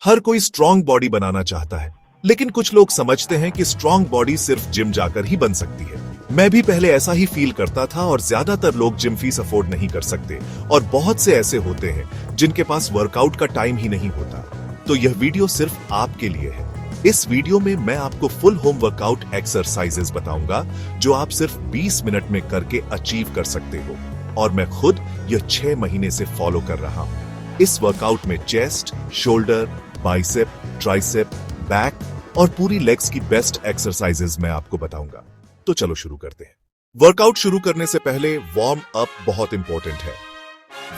हर कोई strong body बनाना चाहता है, लेकिन कुछ लोग समझते हैं कि स्ट्रॉन्ग बॉडी सिर्फ जिम जाकर ही बन सकती है। मैं भी पहले ऐसा ही फील करता था और ज्यादातर लोग जिम फीस अफोर्ड नहीं कर सकते और बहुत से ऐसे होते हैं जिनके पास वर्कआउट का टाइम ही नहीं होता। तो यह वीडियो सिर्फ आपके लिए है। इस वीडियो में मैं आपको फुल होम वर्कआउट एक्सरसाइजेस बताऊंगा जो आप सिर्फ 20 मिनट में करके अचीव कर सकते हो और मैं खुद यह 6 महीने से फॉलो कर रहा हूं। इस वर्कआउट में chest, shoulder, bicep, tricep, back और पूरी लेग्स की बेस्ट एक्सरसाइजेस मैं आपको बताऊंगा। तो चलो शुरू करते हैं। वर्कआउट शुरू करने से पहले वार्म अप बहुत इंपॉर्टेंट है।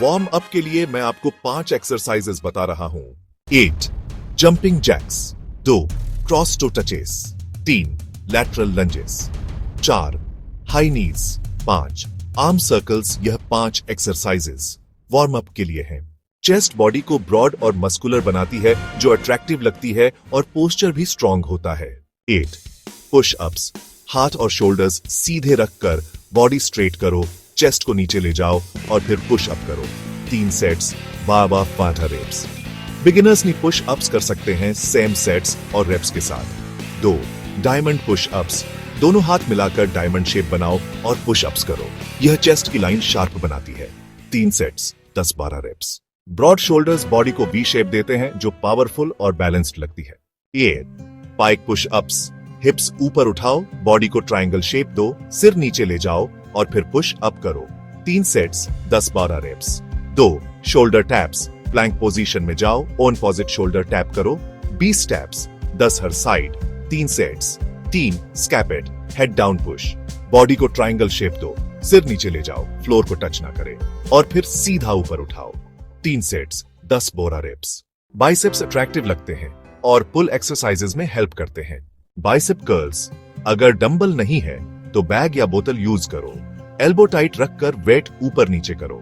वार्म अप के लिए मैं आपको 5 एक्सरसाइजेस बता रहा हूं। 8 jumping jacks, 2 cross toe touches, 3 lateral lunges, 4 high knees, 5 arm circles. यह 5 एक्सरसाइजेस वार्म अप के लिए हैं। चेस्ट बॉडी को ब्रॉड और मस्कुलर बनाती है जो अट्रैक्टिव लगती है और पोस्चर भी स्ट्रांग होता है। 8 पुश अप्स, हाथ और शोल्डर्स सीधे रखकर बॉडी स्ट्रेट करो, चेस्ट को नीचे ले जाओ और फिर पुश अप करो। 3 सेट्स, 12 रेप्स। बिगिनर्स ने पुश अप्स कर सकते हैं सेम सेट्स और रेप्स के साथ। 2 डायमंड पुश अप्स, दोनों हाथ मिलाकर डायमंड शेप बनाओ और पुश अप्स करो। यह चेस्ट की लाइन शार्प बनाती है। 3 sets, 10-12 reps. Broad shoulders body को वी शेप देते हैं जो पावरफुल और बैलेंस्ड लगती है। 8 पाइक पुश अप्स, हिप्स ऊपर उठाओ, बॉडी को ट्रायंगल शेप दो, सिर नीचे ले जाओ और फिर पुश अप करो। 3 sets, 10-12 reps. 2 shoulder taps, plank position में जाओ, ऑन पॉजिट शोल्डर टैप करो, 20 टैप्स, 10 हर साइड। 3 सेट्स। 3 स्कैपेट हेड डाउन पुश, बॉडी को ट्रायंगल शेप दो, सिर नीचे ले जाओ, फ्लोर को टच ना करे और फिर सीधा ऊपर उठाओ। 3 सेट्स, 10-12 रेप्स। बाइसेप्स अट्रैक्टिव लगते हैं और पुल एक्सरसाइजेस में हेल्प करते हैं। बाइसेप कर्ल्स, अगर डंबल नहीं है तो बैग या बोतल यूज करो, एल्बो टाइट रखकर वेट ऊपर नीचे करो।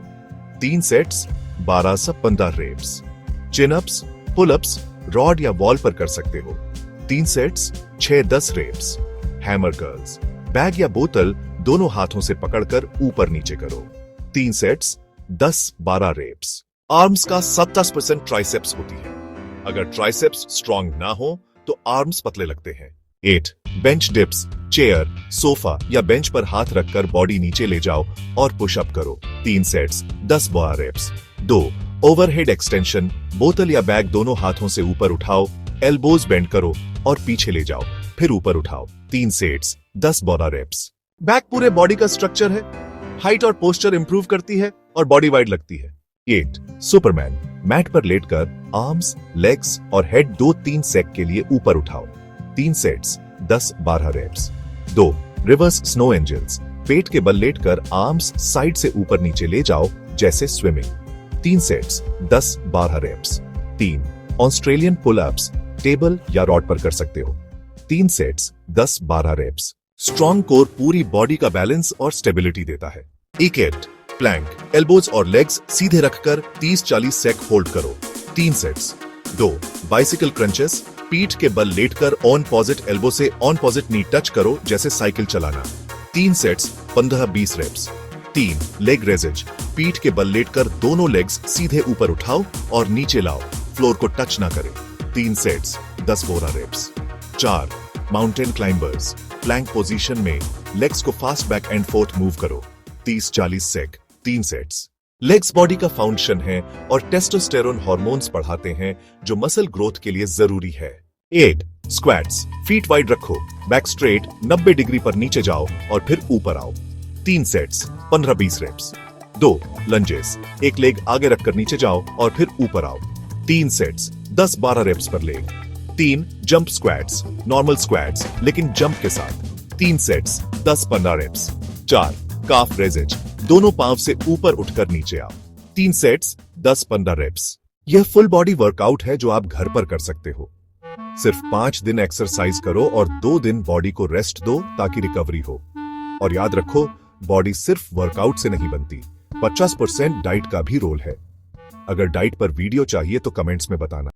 3 सेट्स, 12 से 15 reps. Chin ups, pull ups rod या वॉल पर कर सकते हो। 3 sets, 6-10 reps. Hammer curls, bag या बोतल दोनों हाथों से पकड़कर ऊपर नीचे करो। 3 सेट्स, 10-12 रेप्स। आर्म्स का 70% ट्राइसेप्स होती है। अगर ट्राइसेप्स स्ट्रांग ना हो तो आर्म्स पतले लगते हैं। 8 बेंच डिप्स, चेयर, सोफा या बेंच पर हाथ रखकर बॉडी नीचे ले जाओ और पुश अप करो। 3 सेट्स, 10-12 रेप्स। 2 ओवरहेड एक्सटेंशन, बोतल या बैग दोनों हाथों से ऊपर उठाओ, एल्बोज बेंड करो और पीछे ले जाओ, फिर ऊपर उठाओ। 3 सेट्स, 10-12 रेप्स। बैक पूरे बॉडी का स्ट्रक्चर है, हाइट और पोस्चर इंप्रूव करती है और बॉडी वाइड लगती है। 8 सुपरमैन, मैट पर लेटकर आर्म्स, लेग्स और हेड 2-3 सेक के लिए ऊपर उठाओ। 3 sets, 10-12 reps. 2 reverse snow angels, पेट के बल लेटकर आर्म्स साइड से ऊपर नीचे ले जाओ जैसे swimming. 3 sets, 10-12 reps. 3 Australian pull ups, table या रॉड पर कर सकते हो। 3 सेट्स, 10-12 रेप्स। स्ट्रॉन्ग कोर पूरी बॉडी का बैलेंस और स्टेबिलिटी देता है। इकेट प्लैंक, एल्बोज और लेग्स सीधे रखकर 30-40 सेक होल्ड करो। 3 सेट्स। 2 बाइसिकल क्रंचेस, पीठ के बल लेटकर ऑन पॉजिट एल्बो से ऑन पॉजिट नी टच करो जैसे साइकिल चलाना। 3 सेट्स, 15-20 रेप्स। 3 लेग रेजेज, पीठ के बल लेटकर दोनों लेग्स सीधे ऊपर उठाओ और नीचे लाओ, फ्लोर को टच ना करे। 3 sets, 10-12 reps. 4 mountain climbers, plank position में लेग्स को fast back and forth move करो। 30-40 सेक। 3 सेट्स। लेग्स बॉडी का फाउंडेशन है और टेस्टोस्टेरोन हार्मोन्स बढ़ाते हैं जो मसल ग्रोथ के लिए जरूरी है। 8 स्क्वाट्स, फीट वाइड रखो, बैक स्ट्रेट, 90 डिग्री पर नीचे जाओ और फिर ऊपर आओ। 3 सेट्स, 15-20 रेप्स। 2 लंजेस, एक लेग आगे रखकर नीचे जाओ और फिर ऊपर आओ। 3 सेट्स, 10-12 रेप्स पर leg. 3 jump squats, normal squats लेकिन जंप के साथ। 3 सेट्स, 10-15 रेप्स। 4 काफ रेजेज, दोनों पांव से ऊपर उठकर नीचे आओ। 3 सेट्स, 10-15 रेप्स। यह फुल बॉडी वर्कआउट है जो आप घर पर कर सकते हो। सिर्फ 5 दिन एक्सरसाइज करो और 2 दिन बॉडी को रेस्ट दो ताकि रिकवरी हो। और याद रखो, बॉडी सिर्फ वर्कआउट से नहीं बनती, 50% डाइट का भी रोल है। अगर डाइट पर वीडियो चाहिए तो कमेंट्स में बताना।